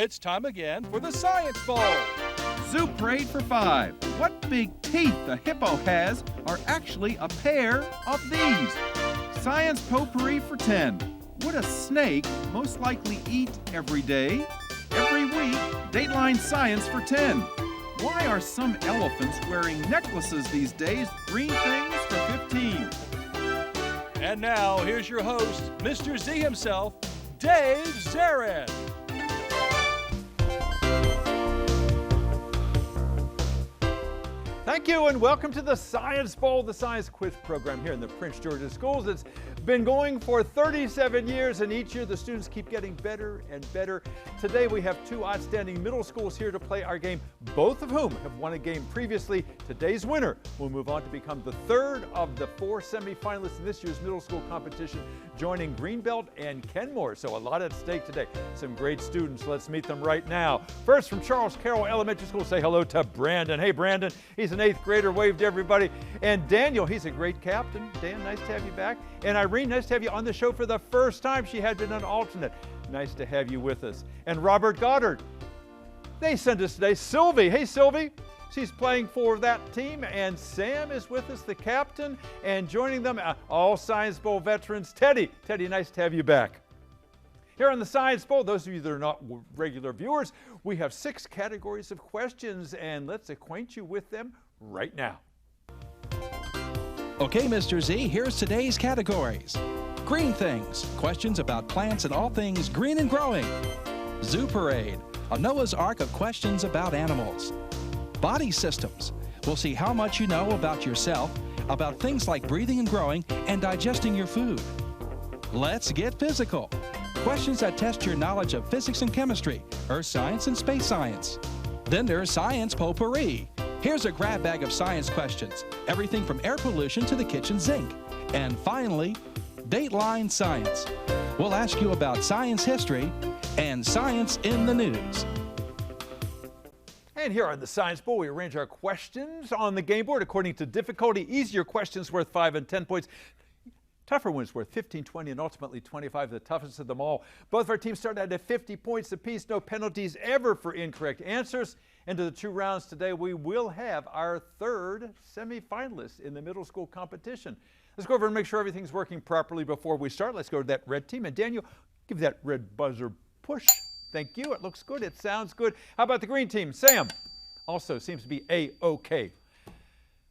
It's time again for the Science Bowl. Zoo Parade for 5. What big teeth the hippo has are actually a pair of these. Science Potpourri for 10. Would a snake most likely eat every day? Every week, Dateline Science for 10. Why are some elephants wearing necklaces these days? Green things for 15. And now, here's your host, Mr. Z himself, Dave Zarin. Thank you and welcome to the Science Bowl, the science quiz program here in the Prince George's Schools. It's been going for 37 years and each year the students keep getting better and better. Today we have two outstanding middle schools here to play our game, both of whom have won a game previously. Today's winner will move on to become the third of the 4 semifinalists in this year's middle school competition, joining Greenbelt and Kenmore. So a lot at stake today. Some great students. Let's meet them right now. First from Carroll Elementary School, say hello to Brandon. Hey Brandon, he's an 8th grader. Wave to everybody. And Daniel, he's a great captain. Dan, nice to have you back. And Irene, nice to have you on the show for the first time. She had been an alternate. Nice to have you with us. And Robert Goddard, they sent us today Sylvie. Hey Sylvie, she's playing for that team. And Sam is with us, the captain. And joining them, all Science Bowl veterans, Teddy. Teddy, nice to have you back. Here on the Science Bowl, those of you that are not regular viewers, we have 6 categories of questions, and let's acquaint you with them right now. Okay, Mr. Z, here's today's categories. Green things, questions about plants and all things green and growing. Zoo Parade, a Noah's Ark of questions about animals. Body systems, we'll see how much you know about yourself, about things like breathing and growing and digesting your food. Let's get physical. Questions that test your knowledge of physics and chemistry, earth science and space science. Then there's Science Potpourri. Here's a grab bag of science questions, everything from air pollution to the kitchen sink. And finally, Dateline Science. We'll ask you about science history and science in the news. And here on the Science Bowl, we arrange our questions on the game board according to difficulty. Easier questions worth 5 and 10 points. Tougher ones worth 15, 20, and ultimately 25, the toughest of them all. Both of our teams start out at 50 points apiece. No penalties ever for incorrect answers. Into the 2 rounds today, we will have our 3rd semifinalist in the middle school competition. Let's go over and make sure everything's working properly before we start. Let's go to that red team. And Daniel, give that red buzzer push. Thank you. It looks good. It sounds good. How about the green team? Sam also seems to be A-OK.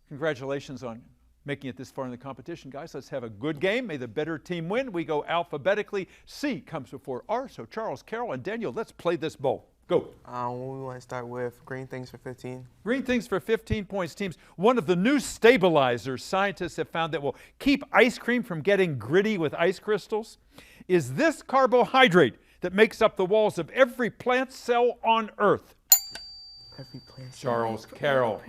Congratulations on making it this far in the competition, guys. Let's have a good game. May the better team win. We go alphabetically. C comes before R. So Charles, Carroll, and Daniel, let's play this bowl. Go. We want to start with green things for 15. Green things for 15 points, teams. One of the new stabilizers scientists have found that will keep ice cream from getting gritty with ice crystals is this carbohydrate that makes up the walls of every plant cell on Earth. Every plant cell. Charles, Carroll.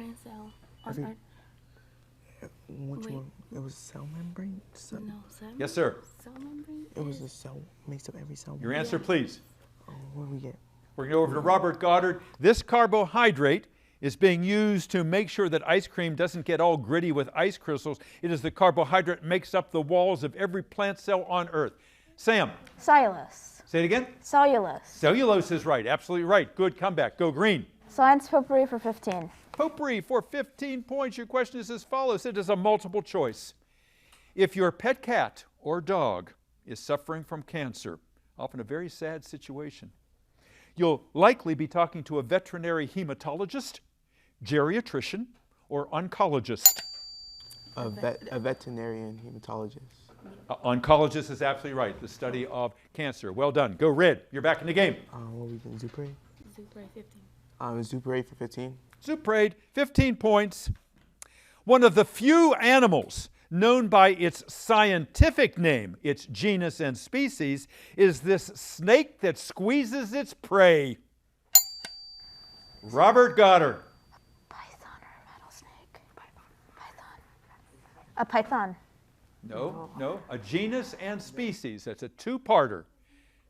Which one? It was cell membrane? No, cell. Yes, sir. Cell membrane? It was a cell, makes up every cell. Your answer, please. What do we get? We're going to go over to Robert Goddard. This carbohydrate is being used to make sure that ice cream doesn't get all gritty with ice crystals. It is the carbohydrate that makes up the walls of every plant cell on Earth. Sam. Cellulose. Say it again. Cellulose. Cellulose is right. Absolutely right. Good comeback. Go green. Science Potpourri for 15. Potpourri for 15 points. Your question is as follows. It is a multiple choice. If your pet cat or dog is suffering from cancer, often a very sad situation, you'll likely be talking to a veterinary hematologist, geriatrician, or oncologist. A veterinarian hematologist. Oncologist is absolutely right. The study of cancer. Well done. Go red. You're back in the game. What we get? Zoo Parade? Zoo Parade 15. Zoo Parade for 15. Zoo Parade, 15 points. One of the few animals known by its scientific name, its genus and species, is this snake that squeezes its prey. Robert Goddard. Python or a rattlesnake? Python. A python. No. A genus and species. That's a 2-parter.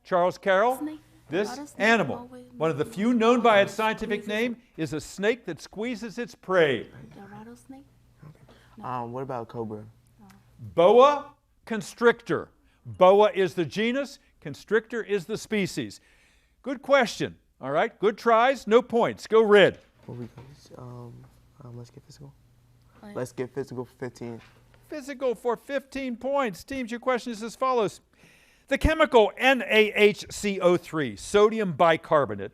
Charles Carroll. Snake. This animal, one of the few known by its scientific name, is a snake that squeezes its prey. The rattlesnake? What about a cobra? Boa constrictor. Boa is the genus, constrictor is the species. Good question. All right, good tries, no points. Go red. What we go? Let's get physical. What? Let's get physical for 15. Physical for 15 points. Teams, your question is as follows. The chemical NaHCO3, sodium bicarbonate,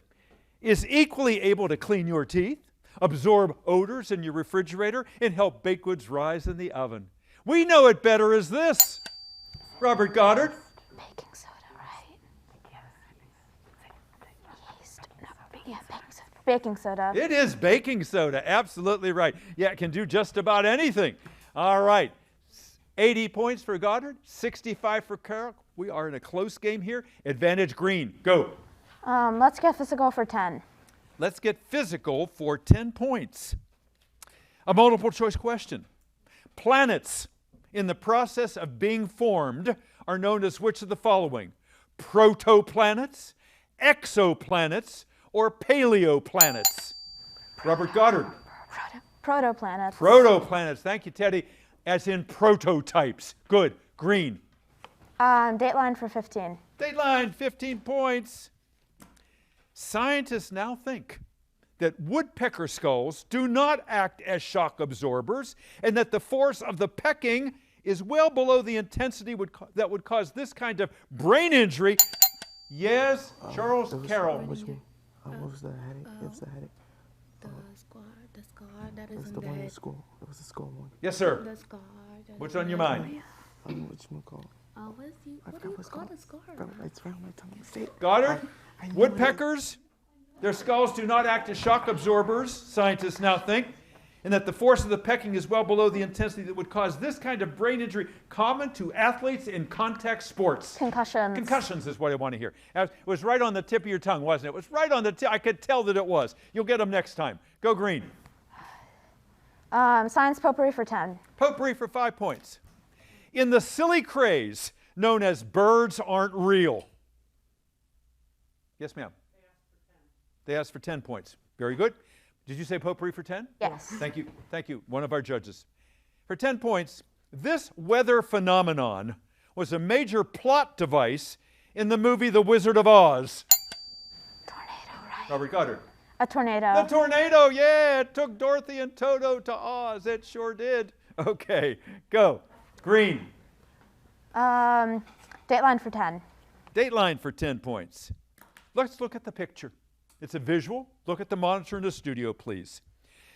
is equally able to clean your teeth, absorb odors in your refrigerator, and help baked goods rise in the oven. We know it better as this. Robert Goddard. Baking soda, right? Yeast. No, yeah, baking soda. Baking soda. It is baking soda, absolutely right. Yeah, it can do just about anything. All right, 80 points for Goddard, 65 for Carroll. We are in a close game here. Advantage green, go. Let's get physical for 10. Let's get physical for 10 points. A multiple choice question. Planets in the process of being formed are known as which of the following? Protoplanets, exoplanets, or paleoplanets? Robert Goddard. Protoplanets. Protoplanets. Thank you, Teddy. As in prototypes. Good. Green. Dateline for 15. Dateline, 15 points. Scientists now think that woodpecker skulls do not act as shock absorbers and that the force of the pecking is well below the intensity that would cause this kind of brain injury. Yes, Charles Carroll. Which one? What was the headache? It was the headache. The scar that It was is the in one in the school. It was the school one. Yes, sir. The scar. that What's is on your in mind? Which one called? What do you forgot call what's called. the scar? It's around my tongue. Say it. Goddard, I knew woodpeckers, their skulls do not act as shock absorbers, scientists now think, and that the force of the pecking is well below the intensity that would cause this kind of brain injury common to athletes in contact sports. Concussions. Concussions is what I want to hear. It was right on the tip of your tongue, wasn't it? It was right on the tip. I could tell that it was. You'll get them next time. Go green. Science potpourri for 10. Potpourri for 5 points. In the silly craze known as birds aren't real. Yes, ma'am. They asked for 10 points. Very good. Did you say potpourri for 10? Yes. Thank you. Thank you. One of our judges. For 10 points, this weather phenomenon was a major plot device in the movie The Wizard of Oz. Tornado, right? Robert Goddard. A tornado. The tornado, yeah, it took Dorothy and Toto to Oz. It sure did. Okay, go. Green. Dateline for 10. Dateline for 10 points. Let's look at the picture. It's a visual. Look at the monitor in the studio, please.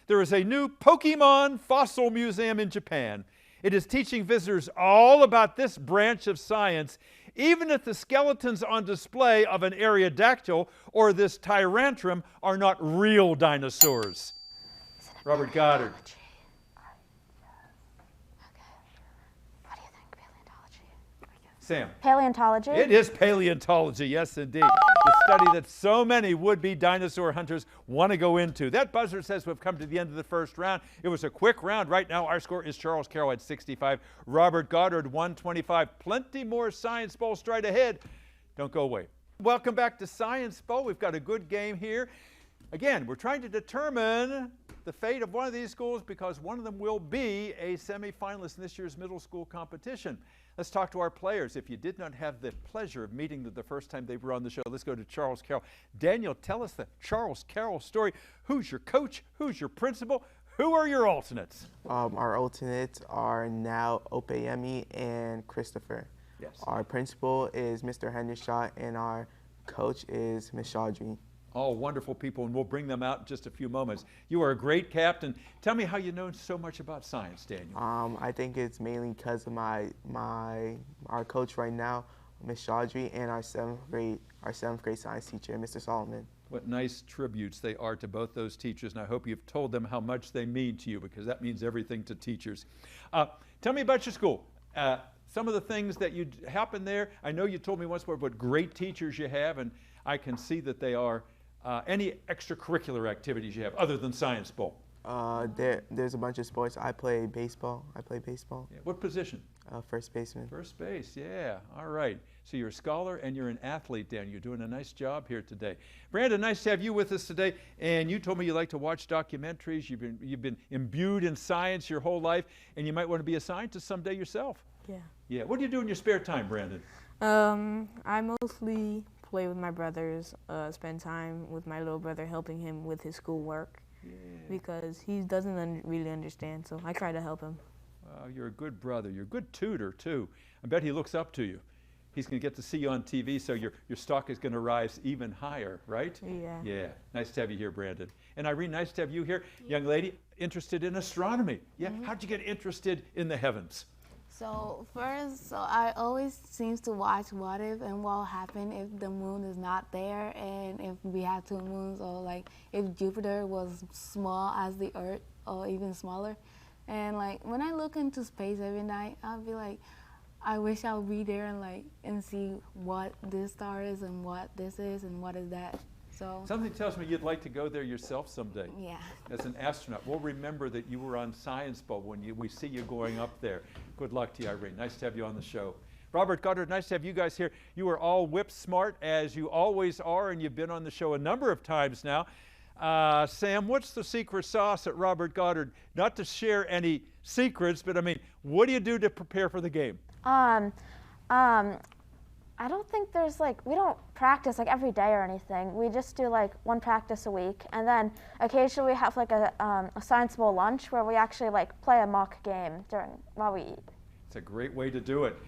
There is a new Pokemon fossil museum in Japan. It is teaching visitors all about this branch of science, even if the skeletons on display of an Aerodactyl or this Tyrantrum are not real dinosaurs. Robert Goddard. What do you think? Paleontology. Sam. Paleontology. It is paleontology, yes indeed. The study that so many would-be dinosaur hunters want to go into. That buzzer says we've come to the end of the first round. It was a quick round. Right now our score is Charles Carroll at 65, Robert Goddard 125. Plenty more Science Bowl straight ahead. Don't go away. Welcome back to Science Bowl. We've got a good game here. Again, we're trying to determine the fate of one of these schools because one of them will be a semifinalist in this year's middle school competition. Let's talk to our players. If you did not have the pleasure of meeting them the first time they were on the show, let's go to Charles Carroll. Daniel, tell us the Charles Carroll story. Who's your coach? Who's your principal? Who are your alternates? Our alternates are now Opeyemi and Christopher. Yes. Our principal is Mr. Hendershot, and our coach is Ms. Chaudhry. All wonderful people, and we'll bring them out in just a few moments. You are a great captain. Tell me how you know so much about science, Daniel. I think it's mainly because of our coach right now, Ms. Chaudhry, and our seventh grade science teacher, Mr. Solomon. What nice tributes they are to both those teachers, and I hope you've told them how much they mean to you, because that means everything to teachers. Tell me about your school. Some of the things that happen there. I know you told me once before what great teachers you have, and I can see that they are. Any extracurricular activities you have other than Science Bowl? There's a bunch of sports. I play baseball. Yeah. What position? First baseman. First base, yeah. All right. So you're a scholar and you're an athlete, Dan. You're doing a nice job here today. Brandon, nice to have you with us today. And you told me you like to watch documentaries. You've been imbued in science your whole life, and you might want to be a scientist someday yourself. Yeah. Yeah. What do you do in your spare time, Brandon? I mostly play with my brothers, spend time with my little brother, helping him with his schoolwork. Because he doesn't really understand, so I try to help him. You're a good brother. You're a good tutor, too. I bet he looks up to you. He's going to get to see you on TV, so your stock is going to rise even higher, right? Yeah. Yeah. Nice to have you here, Brandon. And Irene, nice to have you here. Young lady, interested in astronomy. Yeah. How'd you get interested in the heavens? So first, I always seems to watch what if and what will happen if the moon is not there, and if we have two moons, or like if Jupiter was small as the Earth or even smaller. And like when I look into space every night, I'll be like, I wish I would be there and see what this star is and what this is and what is that. So something tells me you'd like to go there yourself someday. Yeah. As an astronaut. We'll remember that you were on Science Bowl when we see you going up there. Good luck to you, Irene. Nice to have you on the show. Robert, Goddard, nice to have you guys here. You are all whip smart, as you always are, and you've been on the show a number of times now. Sam, what's the secret sauce at Robert Goddard? Not to share any secrets, but I mean, what do you do to prepare for the game? I don't think there's we don't practice every day or anything. We just do one practice a week, and then occasionally we have a Science Bowl lunch where we actually play a mock game while we eat. It's a great way to do it.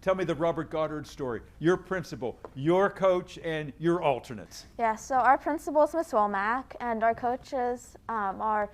Tell me the Robert Goddard story. Your principal, your coach, and your alternates. Yeah, so our principal is Miss Womack, and our coaches are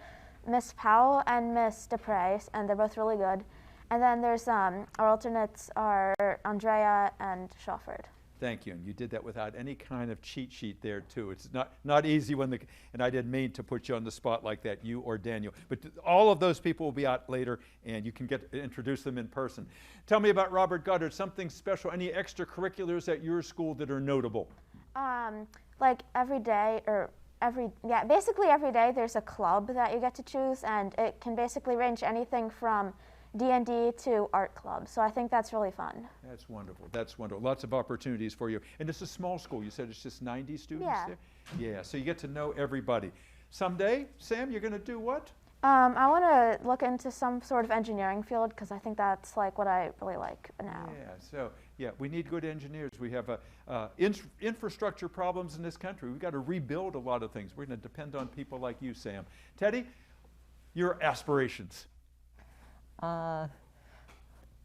Miss Powell and Miss DePrey, and they're both really good. And then there's our alternates are Andrea and Schafford. Thank you. And you did that without any kind of cheat sheet there, too. It's not easy and I didn't mean to put you on the spot like that, you or Daniel. But all of those people will be out later, and you can introduce them in person. Tell me about Robert Goddard, something special, any extracurriculars at your school that are notable? Every day, basically every day there's a club that you get to choose, and it can basically range anything from D&D to art club. So I think that's really fun. That's wonderful. That's wonderful. Lots of opportunities for you. And it's a small school. You said it's just 90 students there? Yeah, so you get to know everybody. Someday, Sam, you're going to do what? I want to look into some sort of engineering field because I think that's what I really like now. Yeah, we need good engineers. We have infrastructure problems in this country. We've got to rebuild a lot of things. We're going to depend on people like you, Sam. Teddy, your aspirations. My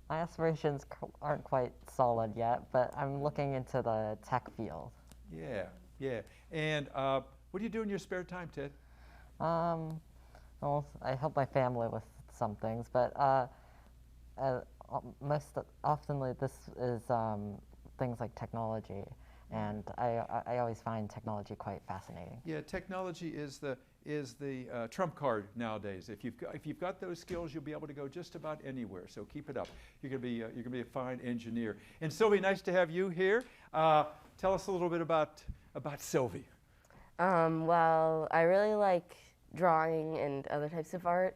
aspirations aren't quite solid yet, but I'm looking into the tech field. Yeah. And what do you do in your spare time, Ted? Well, I help my family with some things, but most often this is things like technology, and I always find technology quite fascinating. Yeah, technology is the trump card nowadays. If you've got those skills, you'll be able to go just about anywhere. So keep it up. You're gonna be a fine engineer. And Sylvie, nice to have you here. Tell us a little bit about Sylvie. Well, I really like drawing and other types of art.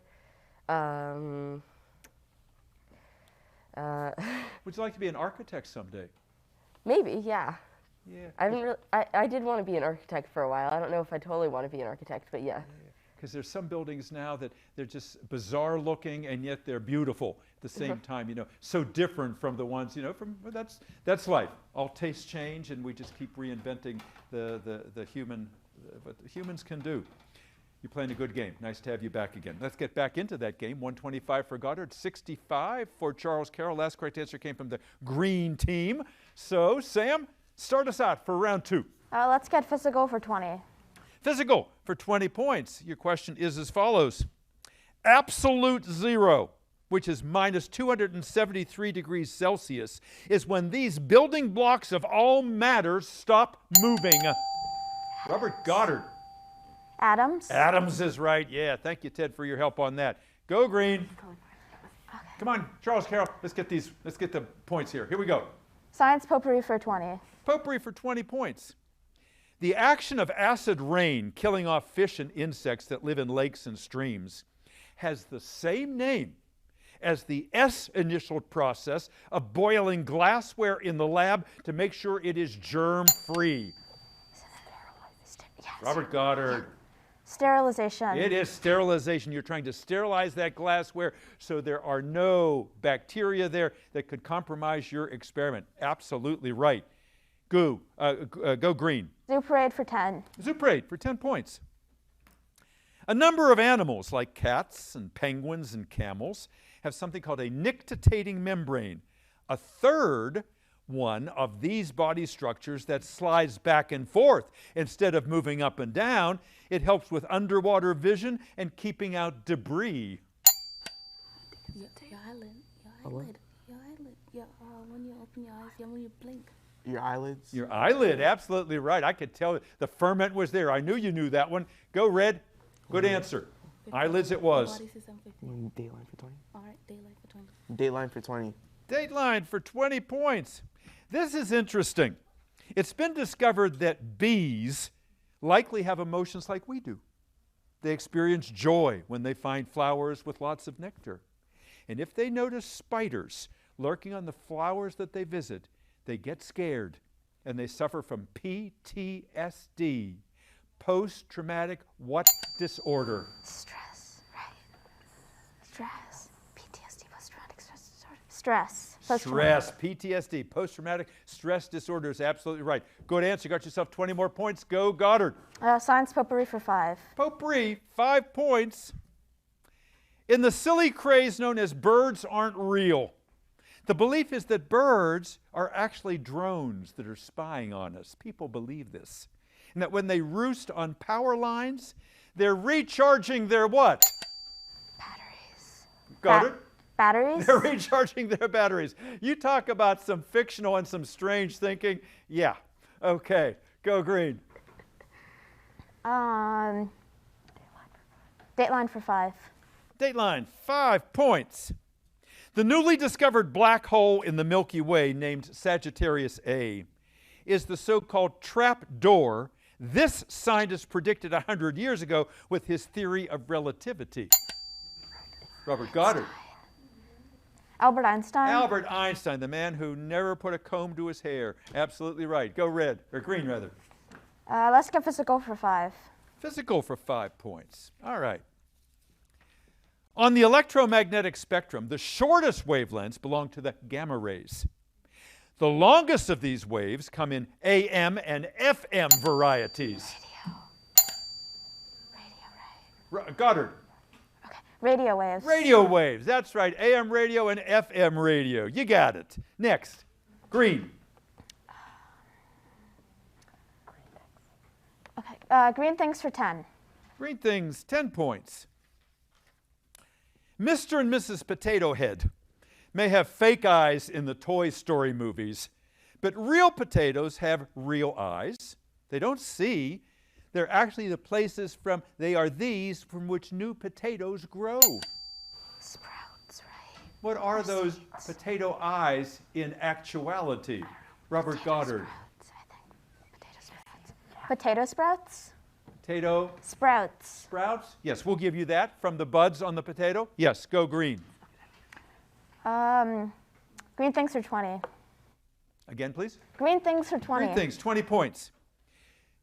Would you like to be an architect someday? Maybe, yeah. Yeah. I did want to be an architect for a while. I don't know if I totally want to be an architect, but yeah. Because there's some buildings now that they're just bizarre looking, and yet they're beautiful at the same time. So different from the ones that's life. All tastes change, and we just keep reinventing what humans can do. You're playing a good game. Nice to have you back again. Let's get back into that game. 125 for Goddard, 65 for Charles Carroll. Last correct answer came from the green team. So, Sam, start us out for round 2. Let's get physical for 20. Physical for 20 points. Your question is as follows. Absolute zero, which is minus 273 degrees Celsius, is when these building blocks of all matter stop moving. Robert Goddard. Atoms. Atoms is right. Yeah, thank you, Ted, for your help on that. Go green. Okay. Come on, Charles Carroll. Let's get the points here. Here we go. Science potpourri for 20. Potpourri for 20 points. The action of acid rain killing off fish and insects that live in lakes and streams has the same name as the S-initial process of boiling glassware in the lab to make sure it is germ-free. Yes. Robert Goddard. Sterilization. It is sterilization. You're trying to sterilize that glassware so there are no bacteria there that could compromise your experiment. Absolutely right. Go green. Zoo parade for 10. Zoo parade for 10 points. A number of animals like cats and penguins and camels have something called a nictitating membrane, a third one of these body structures that slides back and forth instead of moving up and down. It helps with underwater vision and keeping out debris. Your eyelid. When you open your eyes, when you blink. Your eyelids. Your eyelid, absolutely right. I could tell the ferment was there. I knew you knew that one. Go, Red. Good answer. Eyelids it was. Dateline for 20. All right, daylight for 20. Dateline for 20. Dateline for 20 points. This is interesting. It's been discovered that bees likely have emotions like we do. They experience joy when they find flowers with lots of nectar. And if they notice spiders lurking on the flowers that they visit, they get scared and they suffer from PTSD. Post-traumatic what disorder? Stress, right? Stress. PTSD, post-traumatic stress disorder. Stress. Stress, PTSD, post-traumatic stress disorder is absolutely right. Good answer. You got yourself 20 more points. Go, Goddard. Science potpourri for 5. Potpourri, 5 points. In the silly craze known as birds aren't real, the belief is that birds are actually drones that are spying on us. People believe this. And that when they roost on power lines, they're recharging their what? Batteries. Goddard? Batteries? They're recharging their batteries. You talk about some fictional and some strange thinking. Yeah. Okay. Go green. Dateline for 5. Dateline, 5 points. The newly discovered black hole in the Milky Way, named Sagittarius A, is the so-called trap door this scientist predicted 100 years ago with his theory of relativity. Robert Goddard. Albert Einstein. Albert Einstein, the man who never put a comb to his hair. Absolutely right. Go red, or green rather. Let's get physical for 5. Physical for 5 points. All right. On the electromagnetic spectrum, the shortest wavelengths belong to the gamma rays. The longest of these waves come in AM and FM varieties. Radio ray. Goddard. Okay. Radio waves. Radio waves. That's right. AM radio and FM radio. You got it. Next. Green. Okay. Green things for 10. Green things, 10 points. Mr. and Mrs. Potato Head may have fake eyes in the Toy Story movies, but real potatoes have real eyes. They don't see. They're actually the places they are these from which new potatoes grow. Sprouts, right? What are those potato eyes in actuality? Robert Goddard. Sprouts, I think. Potato sprouts. Potato sprouts? Potato Sprouts. sprouts? Yes, we'll give you that from the buds on the potato. Yes, go green. Green things for 20. Again, please. Green things for 20. Green things, 20 points.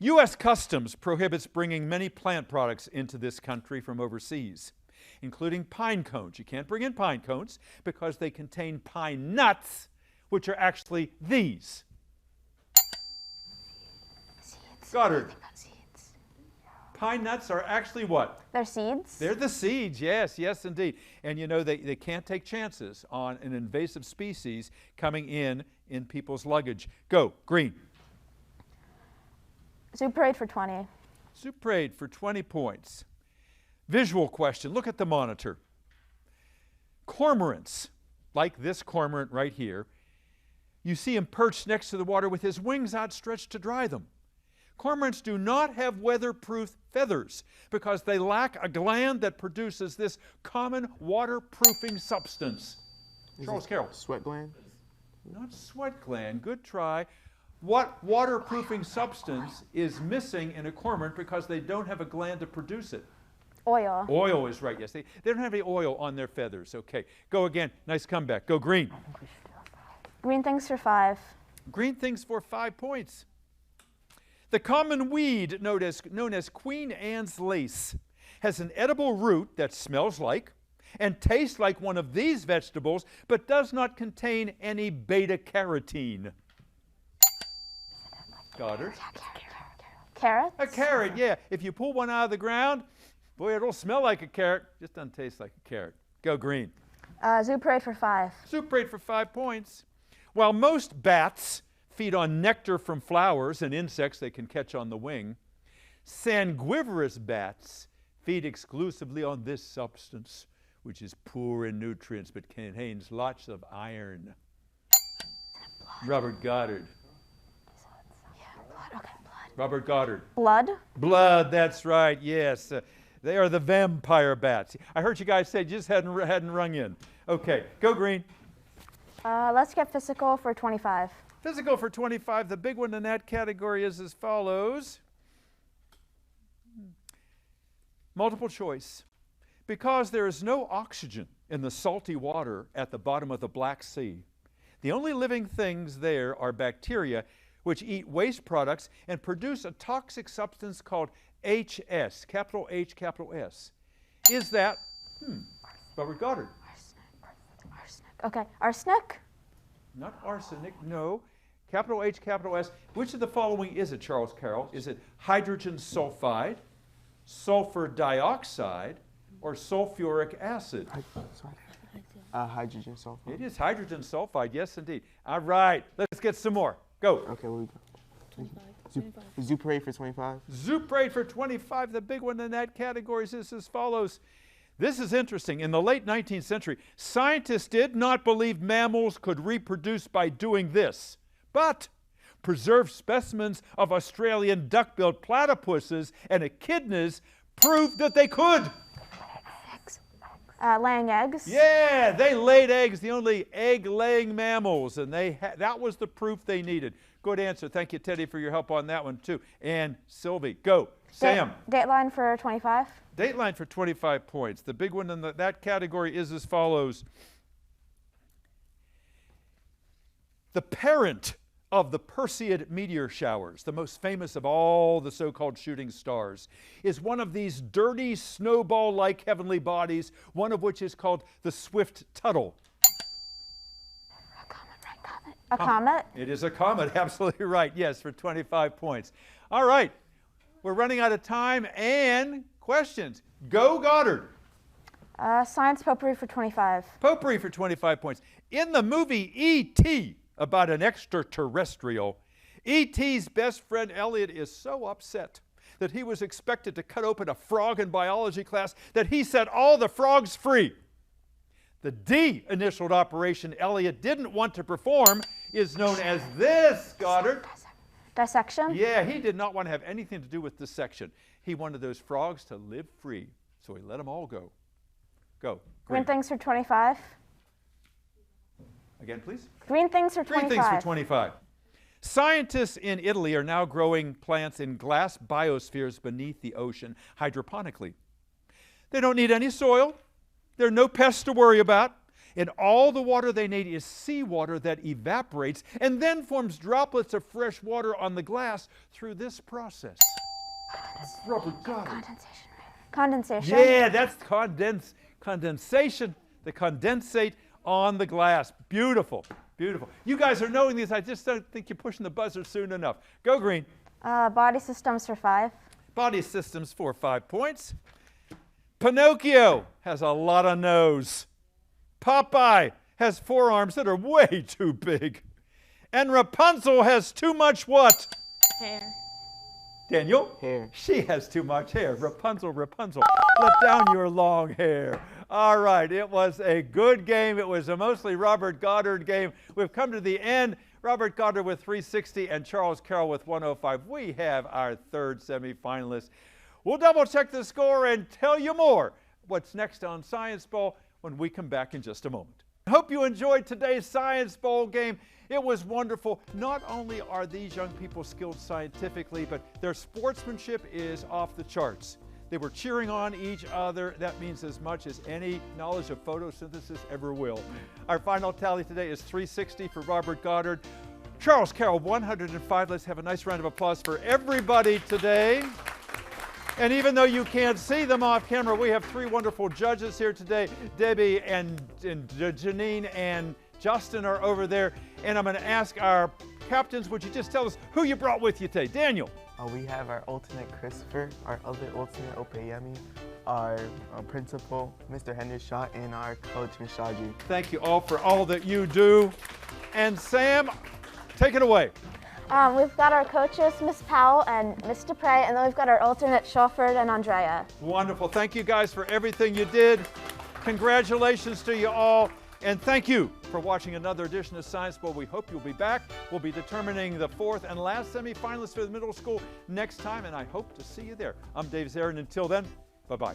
U.S. Customs prohibits bringing many plant products into this country from overseas, including pine cones. You can't bring in pine cones because they contain pine nuts, which are actually these. Seeds. Goddard. Seeds. Pine nuts are actually what? They're seeds? They're the seeds, yes, yes indeed. And you know, they can't take chances on an invasive species coming in people's luggage. Go, green. Zoo parade for 20. Zoo parade for 20 points. Visual question, look at the monitor. Cormorants, like this cormorant right here, you see him perched next to the water with his wings outstretched to dry them. Cormorants do not have weatherproof feathers because they lack a gland that produces this common waterproofing substance. Charles Carroll. Sweat gland? Not sweat gland, good try. What waterproofing substance is missing in a cormorant because they don't have a gland to produce it? Oil. Oil is right, yes. They don't have any oil on their feathers. Okay, go again. Nice comeback. Go green. Green things for 5. Green things for 5 points. The common weed known as Queen Anne's lace has an edible root that smells like and tastes like one of these vegetables, but does not contain any beta-carotene. Goddard. Carrots? A carrot, yeah. If you pull one out of the ground, boy, it'll smell like a carrot. Just doesn't taste like a carrot. Go green. Zoo parade for 5. Zoo parade for 5 points. While most bats feed on nectar from flowers and insects they can catch on the wing, sanguivorous bats feed exclusively on this substance, which is poor in nutrients but contains lots of iron. Robert Goddard. Blood. Okay, blood. Robert Goddard. Blood? Blood, that's right, yes. They are the vampire bats. I heard you guys say you just hadn't rung in. Okay, go green. Let's get physical for 25. Physical for 25. The big one in that category is as follows. Multiple choice. Because there is no oxygen in the salty water at the bottom of the Black Sea, the only living things there are bacteria which eat waste products and produce a toxic substance called HS, capital H, capital S. Is that, Robert Goddard? Arsenic. Okay, arsenic? Not arsenic, no. Capital H, capital S. Which of the following is it, Charles Carroll? Is it hydrogen sulfide, sulfur dioxide, or sulfuric acid? Hydrogen sulfide. It is hydrogen sulfide, yes indeed. All right, let's get some more. Go. Okay, where we go? 25. Zoo parade for 25. Zoo parade for 25. The big one in that category is as follows. This is interesting. In the late 19th century, scientists did not believe mammals could reproduce by doing this, but preserved specimens of Australian duck-billed platypuses and echidnas proved that they could. Laying eggs? Yeah, they laid eggs, the only egg-laying mammals, and that was the proof they needed. Good answer. Thank you, Teddy, for your help on that one, too. And Sylvie, go. Sam. Dateline for 25. Dateline for 25 points. The big one in that category is as follows. The parent of the Perseid meteor showers, the most famous of all the so-called shooting stars, is one of these dirty snowball-like heavenly bodies, one of which is called the Swift-Tuttle. A comet? It is a comet, absolutely right. Yes, for 25 points. All right, we're running out of time and questions. Go Goddard. Science potpourri for 25. Potpourri for 25 points. In the movie E.T., about an extraterrestrial, E.T.'s best friend Elliot is so upset that he was expected to cut open a frog in biology class that he set all the frogs free. The D-initialed operation Elliot didn't want to perform is known as this, Goddard. Dissection? Yeah, he did not want to have anything to do with dissection. He wanted those frogs to live free, so he let them all go. Go. Green things for 25. Again, please. Green things for 25. Green things for 25. Scientists in Italy are now growing plants in glass biospheres beneath the ocean hydroponically. They don't need any soil. There are no pests to worry about. And all the water they need is seawater that evaporates and then forms droplets of fresh water on the glass through this process. Robert Goddard. Condensation. Yeah, that's condensation. The condensate on the glass. Beautiful, beautiful. You guys are knowing these. I just don't think you're pushing the buzzer soon enough. Go green. Body systems for 5. Body systems for 5 points. Pinocchio has a lot of nose. Popeye has forearms that are way too big. And Rapunzel has too much what? Hair. Daniel? Hair. She has too much hair. Rapunzel, Rapunzel. Let down your long hair. All right, it was a good game. It was a mostly Robert Goddard game. We've come to the end. Robert Goddard with 360 and Charles Carroll with 105. We have our third semifinalist. We'll double check the score and tell you more what's next on Science Bowl when we come back in just a moment. I hope you enjoyed today's Science Bowl game. It was wonderful. Not only are these young people skilled scientifically, but their sportsmanship is off the charts. They were cheering on each other. That means as much as any knowledge of photosynthesis ever will. Our final tally today is 360 for Robert Goddard. Charles Carroll, 105. Let's have a nice round of applause for everybody today. And even though you can't see them off camera, we have 3 wonderful judges here today. Debbie and Janine and Justin are over there. And I'm going to ask our captains, would you just tell us who you brought with you today? Daniel. We have our alternate Christopher, our other alternate Opeyemi, our principal, Mr. Hendershot, and our coach, Ms. Chaudry. Thank you all for all that you do. And Sam, take it away. We've got our coaches, Miss Powell and Miss Dupre, and then we've got our alternate Shelford and Andrea. Wonderful. Thank you guys for everything you did. Congratulations to you all. And thank you for watching another edition of Science Bowl. We hope you'll be back. We'll be determining the fourth and last semifinalists for the middle school next time, and I hope to see you there. I'm Dave Zarin. Until then, bye-bye.